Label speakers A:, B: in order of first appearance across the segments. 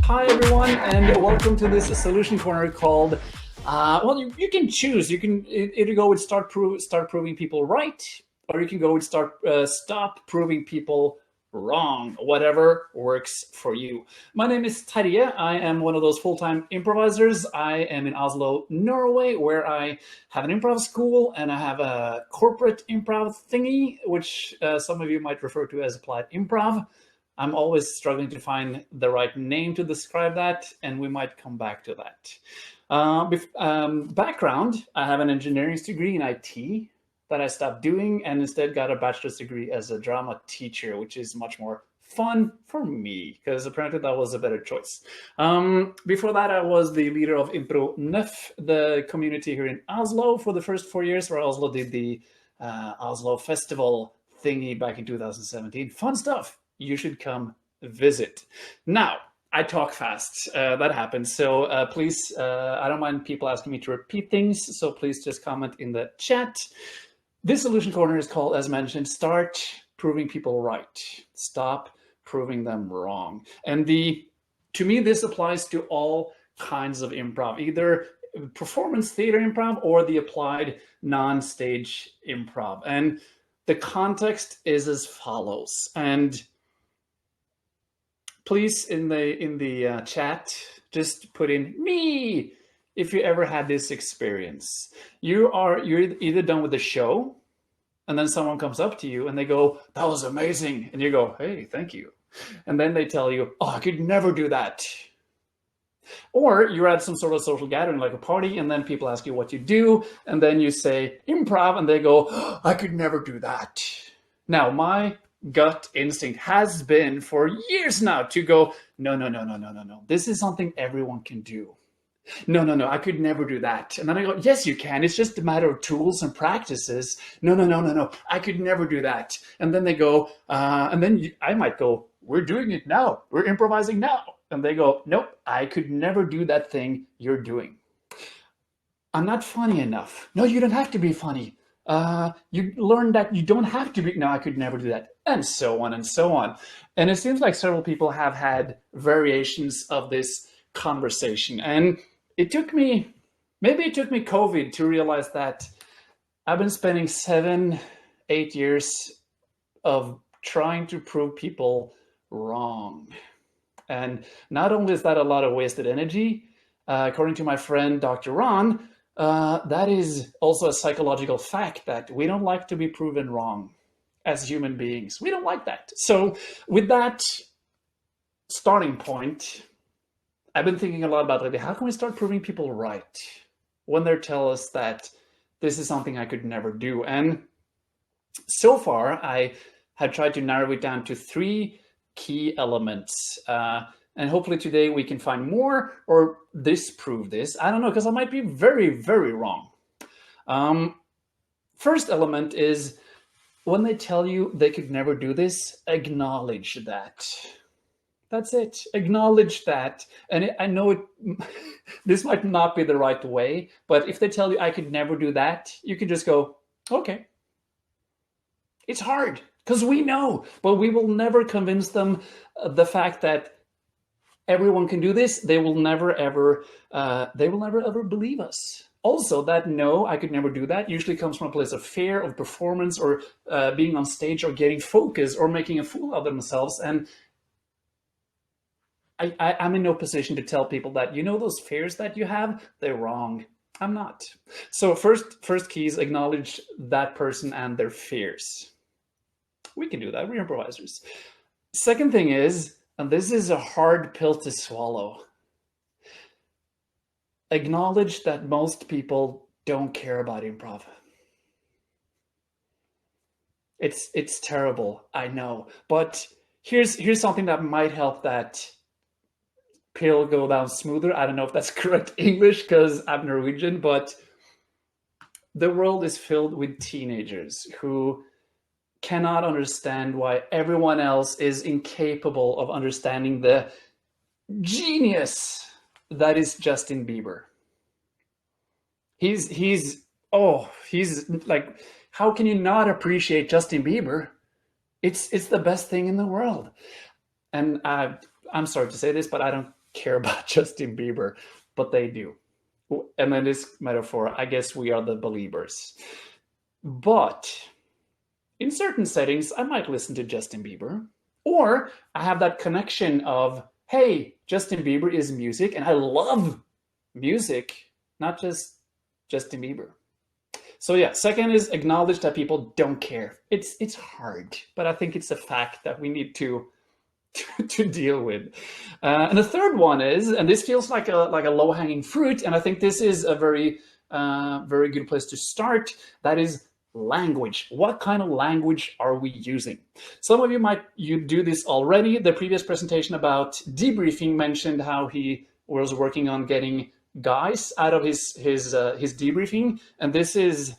A: Hi everyone, and welcome to this solution corner called. Well, you can choose. You can either go with start proving people right, or you can go with stop proving people wrong. Whatever works for you. My name is Terje. I am one of those full-time improvisers. I am in Oslo, Norway, where I have an improv school and I have a corporate improv thingy, which some of you might refer to as applied improv. I'm always struggling to find the right name to describe that, and we might come back to that. Background, I have an engineering degree in IT that I stopped doing and instead got a bachelor's degree as a drama teacher, which is much more fun for me, because apparently that was a better choice. Before that, I was the leader of Improv Neuf, the community here in Oslo, for the first 4 years, where Oslo did the Oslo Festival thingy back in 2017. Fun stuff. You should come visit. Now, I talk fast. That happens. So please, I don't mind people asking me to repeat things. So please just comment in the chat. This solution corner is called, as mentioned, start proving people right. Stop proving them wrong. And to me, this applies to all kinds of improv, either performance theater improv or the applied non-stage improv. And the context is as follows. And please, in the chat, just put in me if you ever had this experience. You're either done with the show, and then someone comes up to you and they go, "That was amazing," and you go, "Hey, thank you," and then they tell you, "Oh, I could never do that." Or you're at some sort of social gathering, like a party, and then people ask you what you do, and then you say improv, and they go, "Oh, I could never do that." Now, my gut instinct has been for years now to go, no, no, no, no, no, no, no. This is something everyone can do. No, no, no, I could never do that. And then I go, yes, you can. It's just a matter of tools and practices. No, no, no, no, no, I could never do that. And then they go, and then I might go, we're doing it now. We're improvising now. And they go, nope, I could never do that thing you're doing. I'm not funny enough. No, you don't have to be funny. You learn that you don't have to be, no, I could never do that, and so on and so on. And it seems like several people have had variations of this conversation. And maybe it took me COVID to realize that I've been spending 7-8 years of trying to prove people wrong. And not only is that a lot of wasted energy, according to my friend, Dr. Ron, that is also a psychological fact that we don't like to be proven wrong as human beings. We don't like that. So with that starting point, I've been thinking a lot about like, how can we start proving people right when they tell us that this is something I could never do? And so far, I have tried to narrow it down to 3 key elements. And hopefully today we can find more or disprove this. I don't know, because I might be very, very wrong. First element is when they tell you they could never do this, acknowledge that. That's it. Acknowledge that. And I know this might not be the right way, but if they tell you I could never do that, you can just go, okay. It's hard because we know, but we will never convince them the fact that everyone can do this. They will never ever believe us. Also, that no, I could never do that usually comes from a place of fear of performance or being on stage or getting focused or making a fool of themselves. And I'm in no position to tell people that, you know, those fears that you have, they're wrong. I'm not. So first key is acknowledge that person and their fears. We can do that. We're improvisers. Second thing is, and this is a hard pill to swallow, acknowledge that most people don't care about improv. It's terrible, I know. But here's something that might help that pill go down smoother. I don't know if that's correct English because I'm Norwegian, but the world is filled with teenagers who cannot understand why everyone else is incapable of understanding the genius that is Justin Bieber. He's like, how can you not appreciate Justin Bieber? It's the best thing in the world. And I'm sorry to say this, but I don't care about Justin Bieber, but they do. And then this metaphor, I guess we are the believers. But in certain settings, I might listen to Justin Bieber, or I have that connection of, hey, Justin Bieber is music, and I love music, not just Justin Bieber. So yeah, second is acknowledge that people don't care. It's hard, but I think it's a fact that we need to deal with. And the third one is, and this feels like a low hanging fruit, and I think this is a very very good place to start. That is language. What kind of language are we using? Some of you do this already. The previous presentation about debriefing mentioned how he was working on getting guys out of his debriefing, and this is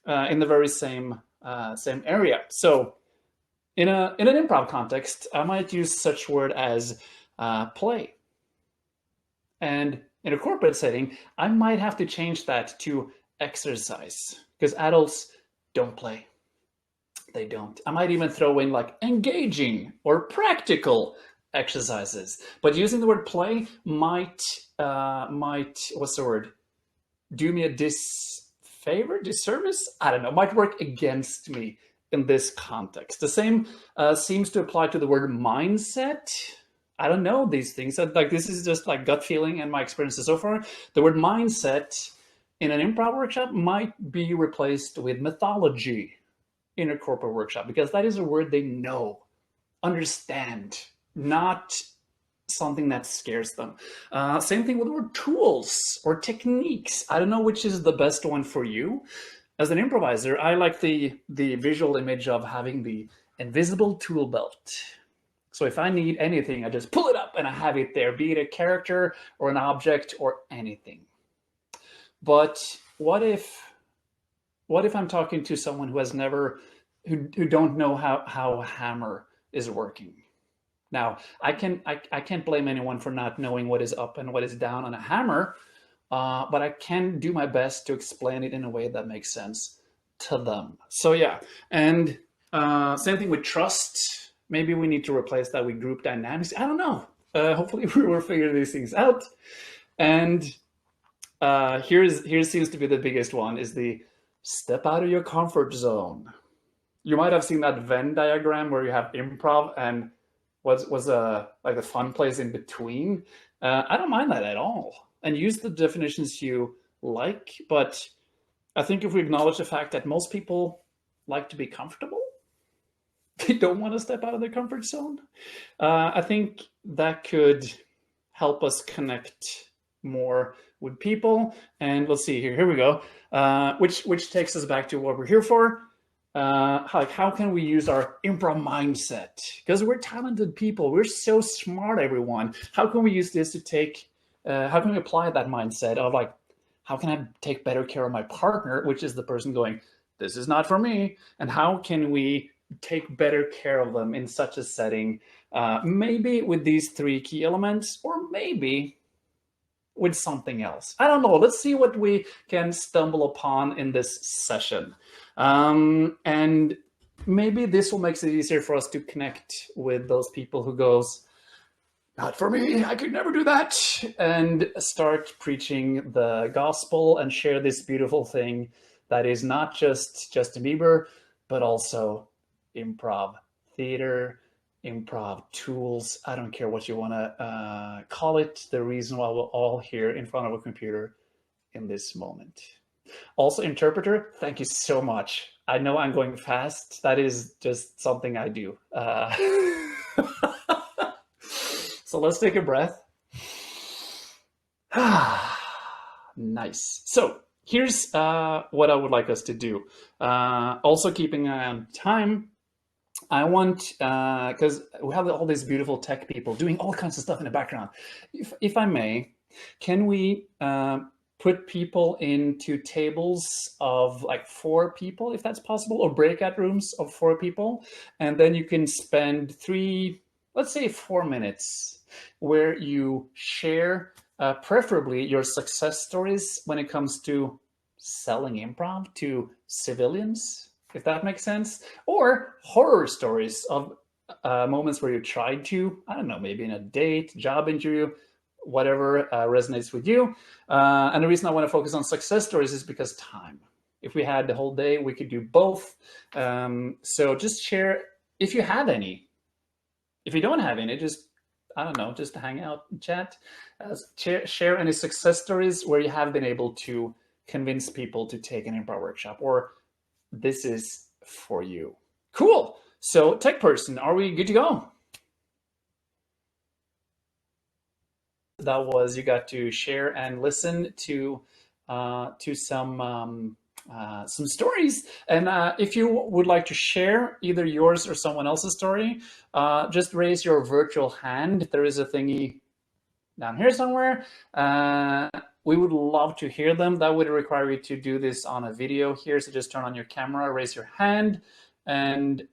A: in the very same area. So in an improv context, I might use such word as play, and in a corporate setting, I might have to change that to exercise because adults don't play. They don't. I might even throw in like engaging or practical exercises, but using the word play might what's the word? Do me a disservice? I don't know. Might work against me in this context. The same seems to apply to the word mindset. I don't know these things. Like this is just like gut feeling and my experiences so far. The word mindset in an improv workshop might be replaced with mythology in a corporate workshop because that is a word they know, understand, not something that scares them. Same thing with the word tools or techniques. I don't know which is the best one for you. As an improviser, I like the visual image of having the invisible tool belt. So if I need anything, I just pull it up and I have it there, be it a character or an object or anything. But what if I'm talking to someone who has never, who don't know how a hammer is working? Now, I can't blame anyone for not knowing what is up and what is down on a hammer, but I can do my best to explain it in a way that makes sense to them. So yeah, and same thing with trust. Maybe we need to replace that with group dynamics. I don't know. Hopefully we will figure these things out. And here seems to be the biggest one is the step out of your comfort zone. You might have seen that Venn diagram where you have improv and was like a fun place in between. I don't mind that at all. And use the definitions you like, but I think if we acknowledge the fact that most people like to be comfortable, they don't want to step out of their comfort zone, I think that could help us connect more with people. And let's see here we go, which takes us back to what we're here for. How can we use our improv mindset? Because we're talented people, we're so smart, everyone. How can we use this to take, how can we apply that mindset of like, how can I take better care of my partner, which is the person going, this is not for me, and how can we take better care of them in such a setting, maybe with these three key elements, or maybe with something else. I don't know. Let's see what we can stumble upon in this session. And maybe this will make it easier for us to connect with those people who goes, not for me, I could never do that, and start preaching the gospel and share this beautiful thing that is not just Justin Bieber, but also improv theater, improv tools. I don't care what you want to call it. The reason why we're all here in front of a computer in this moment. Also, interpreter, thank you so much. I know I'm going fast. That is just something I do. So let's take a breath. Nice. So here's what I would like us to do. Also keeping an eye on time. I want, because we have all these beautiful tech people doing all kinds of stuff in the background. If I may, can we put people into tables of like 4 people, if that's possible, or breakout rooms of 4 people? And then you can spend let's say 4 minutes, where you share, preferably your success stories when it comes to selling improv to civilians, if that makes sense, or horror stories of moments where you tried to, I don't know, maybe in a date, job interview, whatever resonates with you. And the reason I want to focus on success stories is because time. If we had the whole day, we could do both. So just share if you have any. If you don't have any, just, I don't know, just hang out and chat. Share any success stories where you have been able to convince people to take an improv workshop, or this is for you. Cool. So tech person, are we good to go? That was, you got to share and listen to some stories. And if you would like to share either yours or someone else's story, just raise your virtual hand. There is a thingy down here somewhere. We would love to hear them. That would require you to do this on a video here. So just turn on your camera, raise your hand, and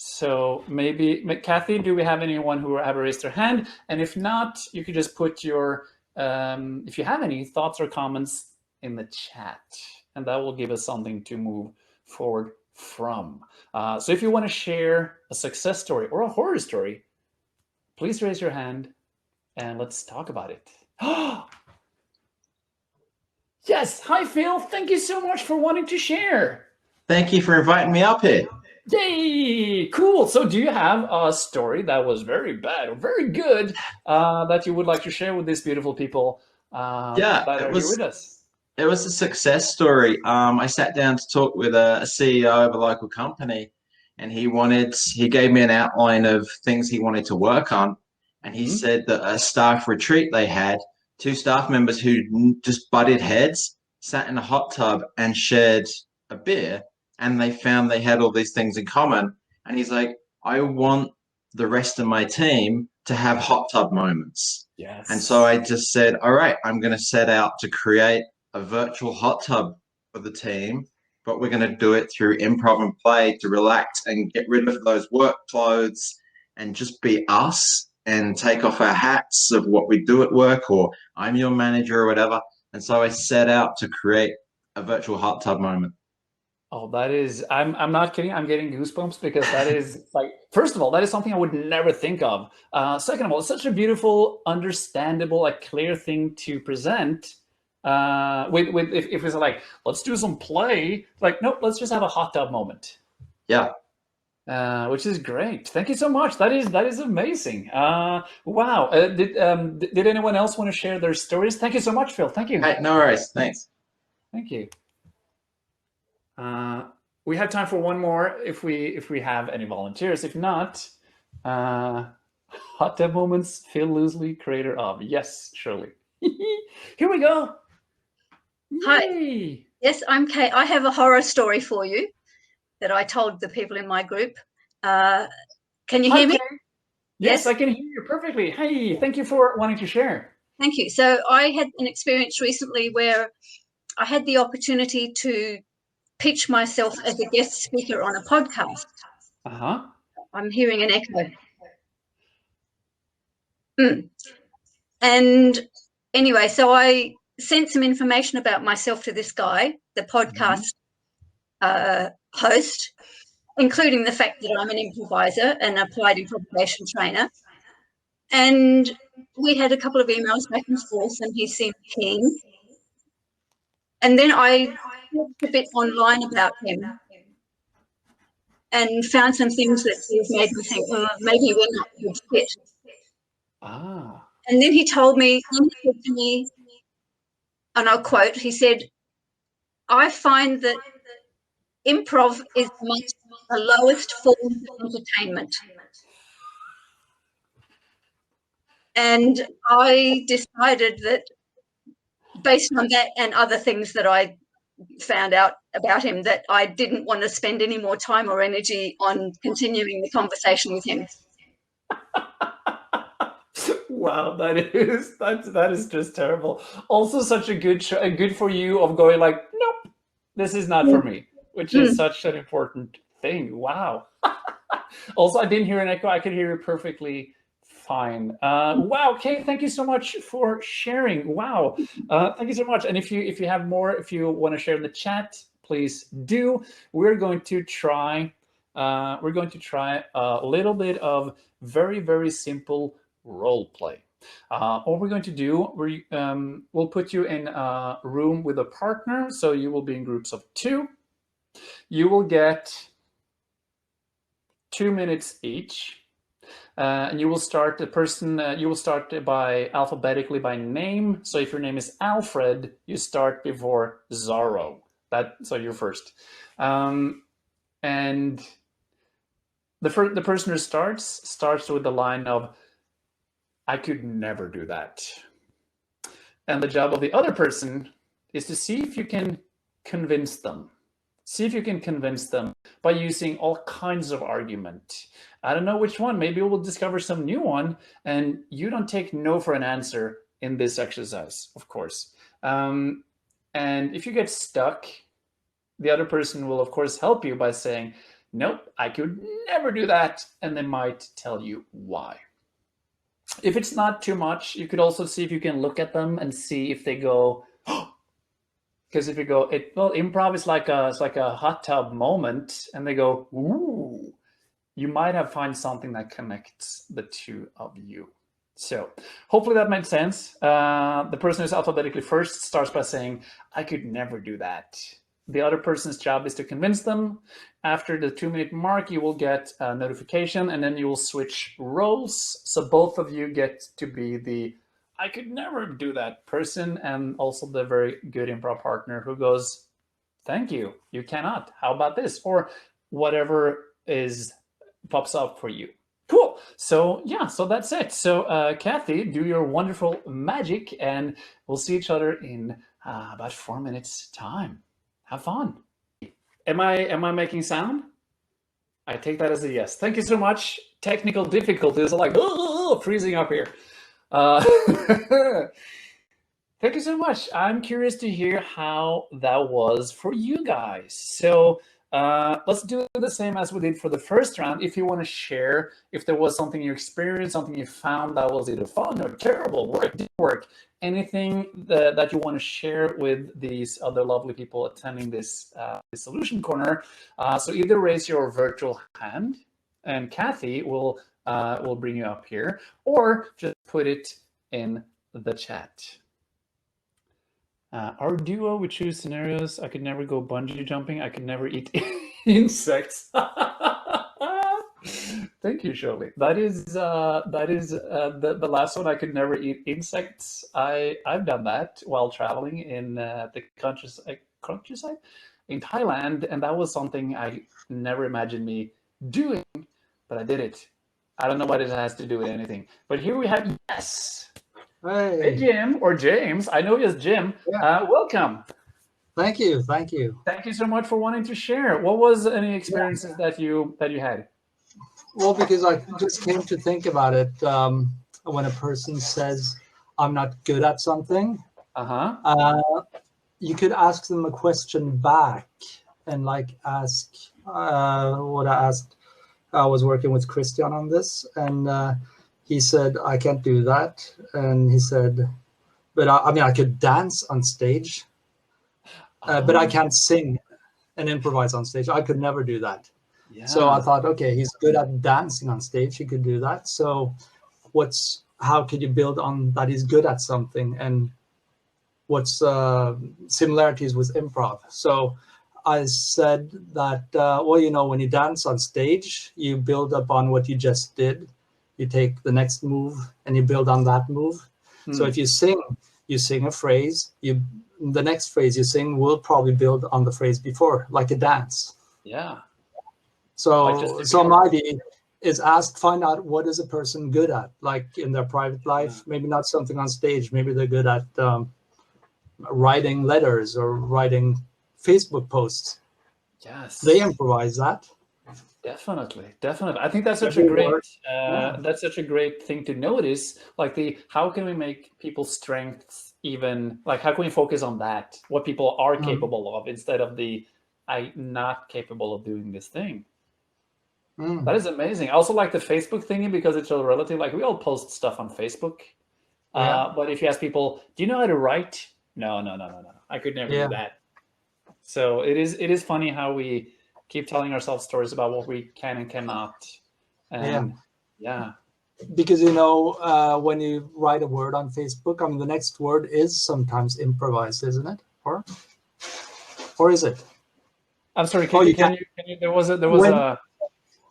A: so maybe, Kathy, do we have anyone who have raised their hand? And if not, you could just put your, if you have any thoughts or comments in the chat, and that will give us something to move forward from. So if you want to share a success story or a horror story, please raise your hand and let's talk about it. Yes, hi Phil, thank you so much for wanting to share.
B: Thank you for inviting me up here.
A: Yay! Cool. So, do you have a story that was very bad or very good that you would like to share with these beautiful people
B: Yeah,
A: that
B: it
A: are here with
B: was
A: us?
B: it was a success story. I sat down to talk with a CEO of a local company, and he gave me an outline of things he wanted to work on, and he
A: Hmm.
B: said that a staff retreat they had, 2 staff members who just butted heads, sat in a hot tub and shared a beer, and they found they had all these things in common. And he's like, I want the rest of my team to have hot tub moments. And so
A: Yes.
B: I just said, all right, I'm going to set out to create a virtual hot tub for the team, but we're going to do it through improv and play to relax and get rid of those work clothes and just be us and take off our hats of what we do at work, or I'm your manager or whatever. And so I set out to create a virtual hot tub moment.
A: Oh, that is, I'm not kidding. I'm getting goosebumps because that is like, first of all, that is something I would never think of. Second of all, it's such a beautiful, understandable, like clear thing to present. With if it's like, let's do some play, like, nope, let's just have a hot tub moment.
B: Yeah.
A: Which is great. Thank you so much. That is amazing. Wow. Did anyone else want to share their stories? Thank you so much, Phil. Thank you.
B: Hey, no worries. Thanks.
A: Thank you. We have time for one more if we have any volunteers. If not, hot tub moments. Phil Loosley, creator of, yes, Shirley. Here we go.
C: Hi.
A: Yay!
C: Yes, I'm Kate. I have a horror story for you that I told the people in my group. Can you hear me?
A: Yes,
C: Yes.
A: I can hear you perfectly. Hey, thank you for wanting to share.
C: Thank you. So I had an experience recently where I had the opportunity to pitch myself as a guest speaker on a podcast.
A: Uh-huh.
C: I'm hearing an echo. And anyway, so I sent some information about myself to this guy, the podcast host, including the fact that I'm an improviser and applied improvisation trainer. And we had a couple of emails back and forth, and he seemed keen. And then I looked a bit online about him and found some things that made me think, well, maybe we're not a good fit.
A: Ah.
C: And then he told me, then he said to me, and I'll quote, he said, I find that improv is amongst the lowest forms of entertainment. And I decided that based on that and other things that I found out about him, that I didn't want to spend any more time or energy on continuing the conversation with him.
A: Wow, that is just terrible. Also, such a good for you of going like, nope, this is not for me, which is such an important thing. Wow. Also, I didn't hear an echo. I could hear you perfectly fine. Wow. Okay. Thank you so much for sharing. Wow. Thank you so much. And if you have more, if you want to share in the chat, please do. We're going to try. We're going to try a little bit of very simple role play. What we're going to do, we'll put you in a room with a partner, so you will be in groups of 2. You will get 2 minutes each, and you will start you will start by alphabetically by name. So if your name is Alfred, you start before Zorro. So you're first, and the person who starts with the line of, I could never do that. And the job of the other person is to see if you can convince them. See if you can convince them by using all kinds of argument. I don't know which one. Maybe we'll discover some new one. And you don't take no for an answer in this exercise, of course. And if you get stuck, the other person will, of course, help you by saying, nope, I could never do that. And they might tell you why. If it's not too much, you could also see if you can look at them and see if they go, because if you go, well, improv is like a hot tub moment, and they go, ooh, you might have find something that connects the two of you. So hopefully that makes sense. The person who's alphabetically first starts by saying, I could never do that. The other person's job is to convince them. After the 2-minute mark, you will get a notification, and then you will switch roles. So both of you get to be the I could never do that person, and also the very good improv partner who goes, thank you, you cannot. How about this? Or whatever pops up for you. Cool. So yeah, so that's it. So Kathy, do your wonderful magic, and we'll see each other in about 4 minutes time. Have fun. Am I making sound? I take that as a yes. Thank you so much. Technical difficulties are like freezing up here. Thank you so much. I'm curious to hear how that was for you guys. So let's do the same as we did for the first round. If you want to share, if there was something you experienced, something you found that was either fun or terrible, or it didn't work, anything that you want to share with these other lovely people attending this Solution Corner. So either raise your virtual hand, and Kathy will bring you up here, or just put it in the chat. Our duo, we choose scenarios. I could never go bungee jumping. I could never eat insects. Thank you, Shirley. That is the last one. I could never eat insects. I've done that while traveling in the countryside in Thailand, and that was something I never imagined me doing, but I did it. I don't know what it has to do with anything. But here we have yes. Hey, Jim, or James. I know you as Jim. Yeah. Welcome.
D: Thank you. Thank you.
A: Thank you so much for wanting to share. What was any experiences that you had?
D: Well, because I just came to think about it. When a person says, I'm not good at something, you could ask them a question back and like ask what I asked. I was working with Christian on this, and he said, I can't do that. And he said, but I mean, I could dance on stage, but I can't sing and improvise on stage. I could never do that. Yeah. So I thought, okay, he's good at dancing on stage. He could do that. So how could you build on that he's good at something? And what's similarities with improv? So I said that, well, you know, when you dance on stage, you build up on what you just did. You take the next move and you build on that move. So if you sing a phrase, the next phrase you sing will probably build on the phrase before, like a dance.
A: Yeah.
D: So my idea is find out what is a person good at, like in their private life, maybe not something on stage. Maybe they're good at writing letters or writing Facebook posts.
A: Yes.
D: They improvise that.
A: Definitely. I think that's such a
D: Every
A: great
D: word. Yeah.
A: that's such a great thing to notice. Like how can we make people's strengths even, like how can we focus on that, what people are capable of, instead of the I not capable of doing this thing. That is amazing. I also like the Facebook thingy because it's so relative. Like we all post stuff on Facebook.
D: Yeah.
A: But if you ask people, do you know how to write? No. I could never
D: Yeah.
A: do that. So it is funny how we keep telling ourselves stories about what we can and cannot. And yeah.
D: Because when you write a word on Facebook, I mean, the next word is sometimes improvised, isn't it? Or is it?
A: I'm sorry.
D: Oh, you
A: Can you? There was a.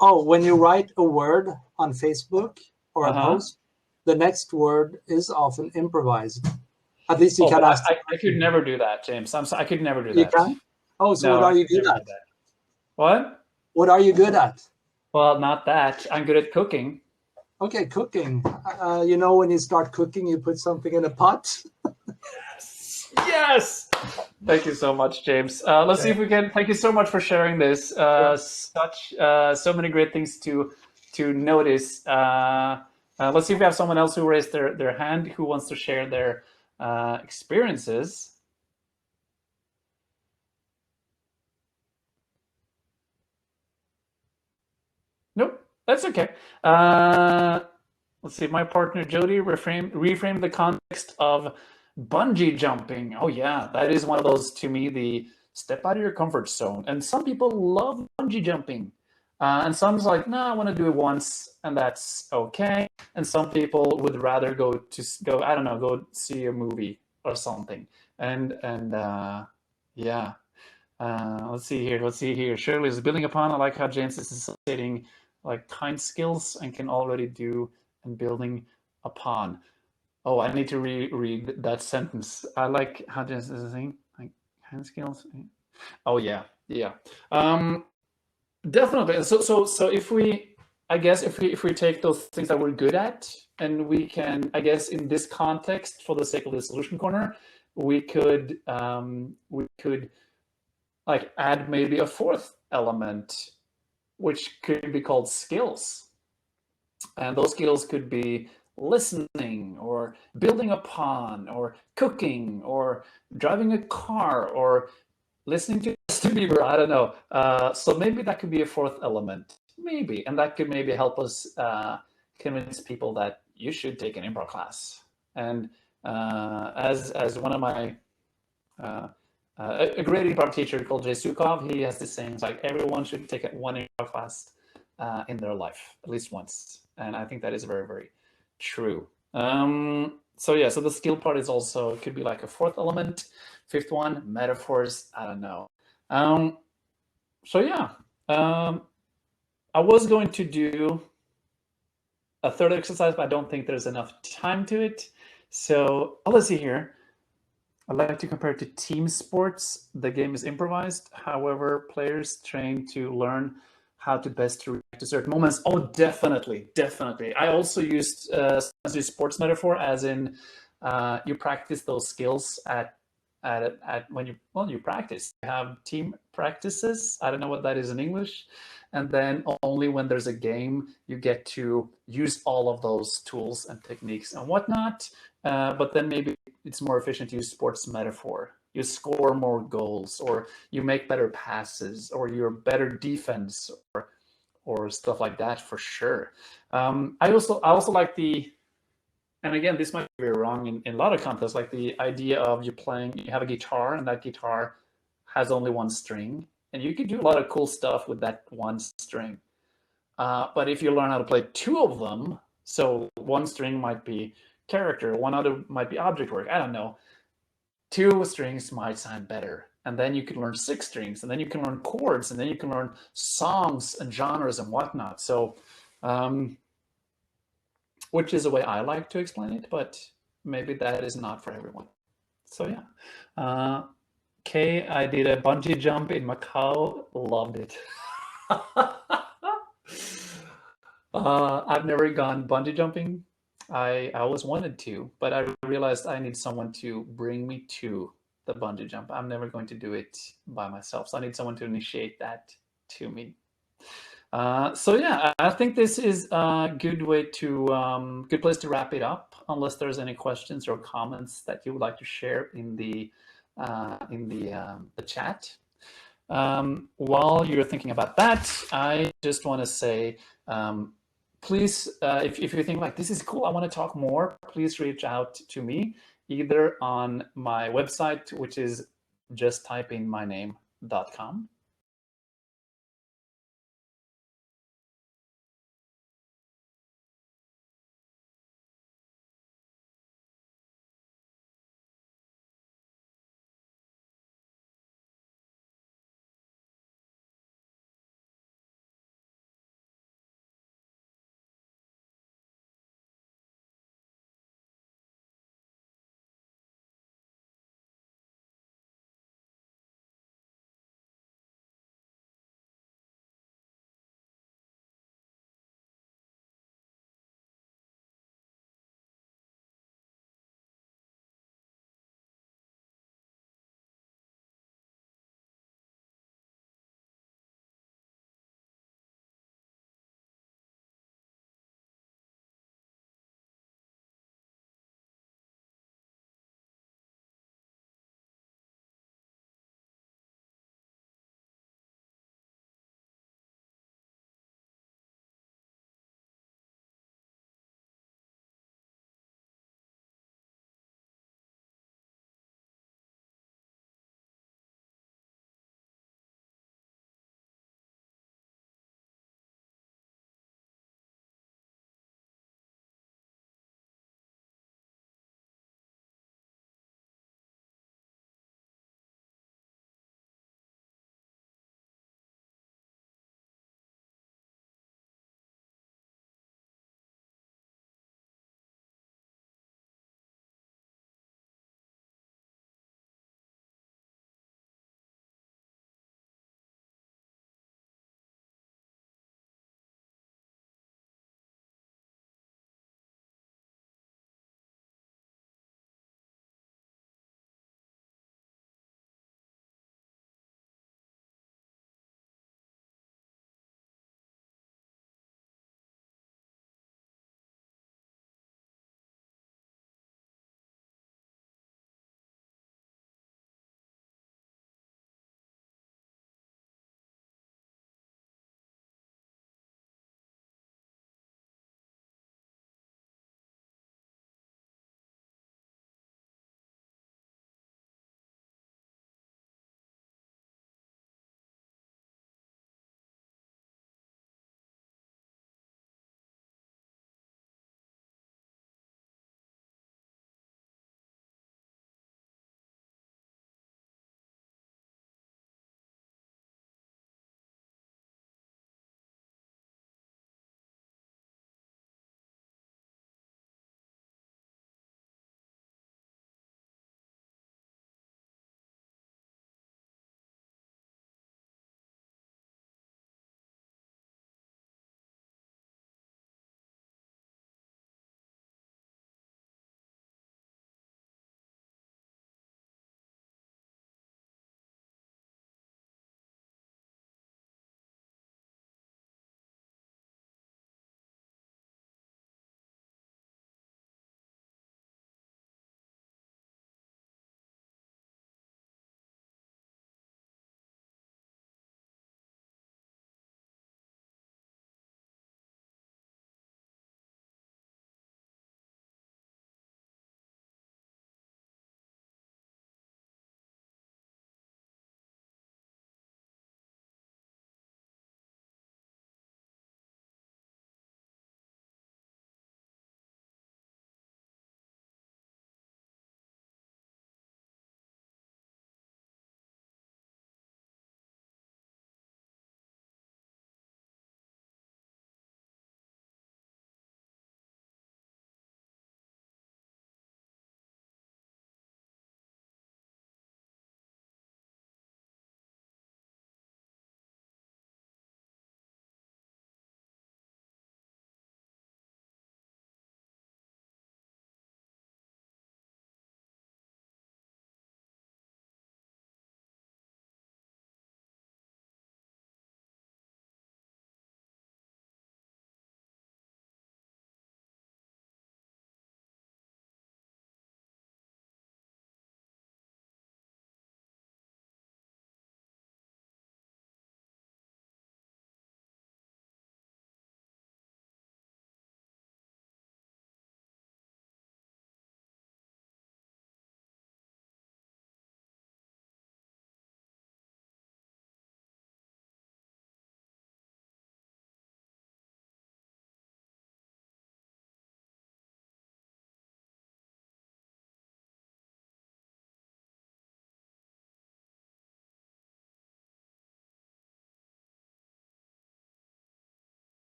D: Oh, when you write a word on Facebook or a
A: Uh-huh.
D: post, the next word is often improvised. At least you
A: Oh,
D: can
A: but
D: ask.
A: I could never do that, James. I could never do
D: You
A: that.
D: can? Oh, so
A: No,
D: what
A: I
D: are you
A: could
D: good
A: never
D: at?
A: do that. What?
D: What are you good at?
A: Well, not that. I'm good at cooking.
D: Okay, cooking. When you start cooking, you put something in a pot.
A: Yes. Thank you so much, James. Let's see if we can. Thank you so much for sharing this. So many great things to notice. Let's see if we have someone else who raised their hand who wants to share their experiences. Nope, that's okay. Let's see. My partner Jody reframed the context of bungee jumping. Oh yeah, that is one of those, to me, the step out of your comfort zone. And some people love bungee jumping, and some's like, no, I want to do it once, and that's okay. And some people would rather go I don't know, go see a movie or something. And yeah. Let's see here. Shirley is building upon. I like how James is associating like kind skills and can already do and building upon. Oh, I need to read that sentence. I like how James is saying like kind skills. Oh yeah. Definitely. So if we, I guess if we take those things that we're good at, and we can, I guess in this context, for the sake of the solution corner, we could like add maybe a fourth element, which could be called skills. And those skills could be listening or building upon or cooking or driving a car or listening to Justin Bieber. I don't know. So maybe that could be a fourth element, maybe, and that could maybe help us convince people that you should take an improv class. And as one of my a great improv teacher called Jay Sukov, he has this saying, it's like everyone should take one improv class in their life, at least once. And I think that is very, very true. So yeah, so the skill part is also, it could be like a fourth element. Fifth one, metaphors, I don't know. So yeah, I was going to do a third exercise, but I don't think there's enough time to it. So let's see here. I like to compare it to team sports. The game is improvised. However, players train to learn how to best react to certain moments. Oh, definitely. I also used sports metaphor, as in you practice those skills at when you practice. You have team practices. I don't know what that is in English. And then only when there's a game, you get to use all of those tools and techniques and whatnot. But then maybe it's more efficient to use sports metaphor. You score more goals, or you make better passes, or you're better defense, or stuff like that, for sure. I also like the, and again, this might be wrong in a lot of contexts, like the idea of you have a guitar, and that guitar has only one string, and you could do a lot of cool stuff with that one string. But if you learn how to play two of them, so one string might be character, one other might be object work, I don't know. Two strings might sound better. And then you can learn six strings, and then you can learn chords, and then you can learn songs and genres and whatnot. So, which is a way I like to explain it, but maybe that is not for everyone. So yeah. Kay, I did a bungee jump in Macau, loved it. I've never gone bungee jumping. I always wanted to, but I realized I need someone to bring me to the bungee jump. I'm never going to do it by myself. So I need someone to initiate that to me. So yeah, I think this is a good way to good place to wrap it up. Unless there's any questions or comments that you would like to share in the chat. While you're thinking about that, I just want to say, please, if you think like this is cool, I want to talk more, please reach out to me either on my website, which is just typeinmyname.com,